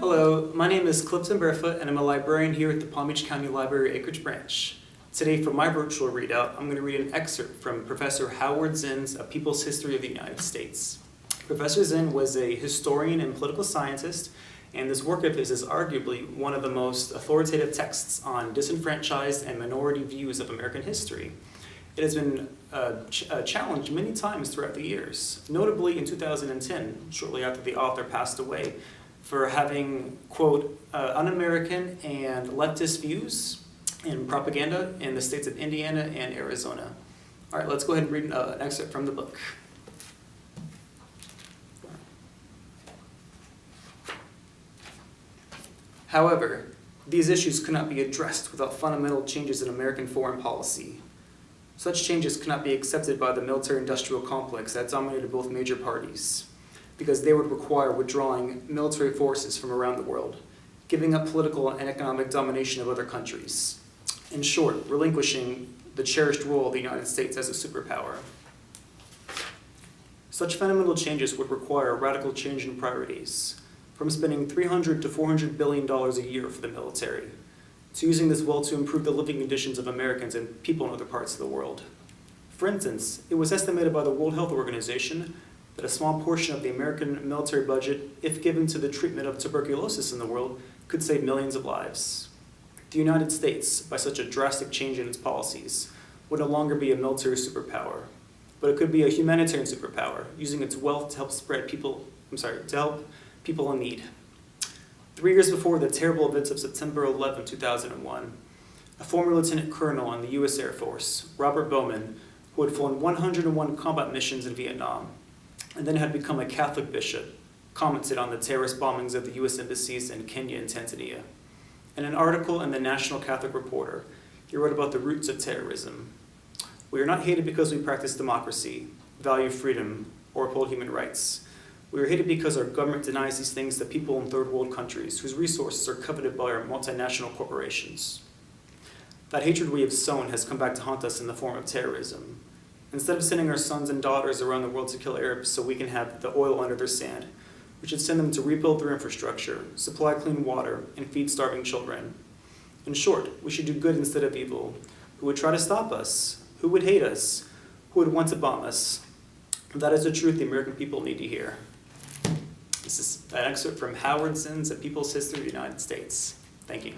Hello, my name is Clifton Barefoot and I'm a librarian here at the Palm Beach County Library Acreage Branch. Today for my virtual readout, I'm going to read an excerpt from Professor Howard Zinn's A People's History of the United States. Professor Zinn was a historian and political scientist, and this work of his is arguably one of the most authoritative texts on disenfranchised and minority views of American history. It has been challenged many times throughout the years, notably in 2010, shortly after the author passed away, for having, quote, un-American and leftist views in propaganda in the states of Indiana and Arizona. All right, let's go ahead and read an excerpt from the book. However, these issues could not be addressed without fundamental changes in American foreign policy. Such changes could not be accepted by the military-industrial complex that dominated both major parties, because they would require withdrawing military forces from around the world, giving up political and economic domination of other countries. In short, relinquishing the cherished role of the United States as a superpower. Such fundamental changes would require a radical change in priorities, from spending $300 to $400 billion a year for the military, to using this wealth to improve the living conditions of Americans and people in other parts of the world. For instance, it was estimated by the World Health Organization that a small portion of the American military budget, if given to the treatment of tuberculosis in the world, could save millions of lives. The United States, by such a drastic change in its policies, would no longer be a military superpower, but it could be a humanitarian superpower, using its wealth to help people in need. 3 years before the terrible events of September 11, 2001, a former lieutenant colonel in the U.S. Air Force, Robert Bowman, who had flown 101 combat missions in Vietnam, and then had become a Catholic bishop, commented on the terrorist bombings of the U.S. embassies in Kenya and Tanzania. In an article in the National Catholic Reporter, he wrote about the roots of terrorism. We are not hated because we practice democracy, value freedom, or uphold human rights. We are hated because our government denies these things to people in third world countries whose resources are coveted by our multinational corporations. That hatred we have sown has come back to haunt us in the form of terrorism. Instead of sending our sons and daughters around the world to kill Arabs so we can have the oil under their sand, we should send them to rebuild their infrastructure, supply clean water, and feed starving children. In short, we should do good instead of evil. Who would try to stop us? Who would hate us? Who would want to bomb us? That is the truth the American people need to hear. This is an excerpt from Howard Zinn's A People's History of the United States. Thank you.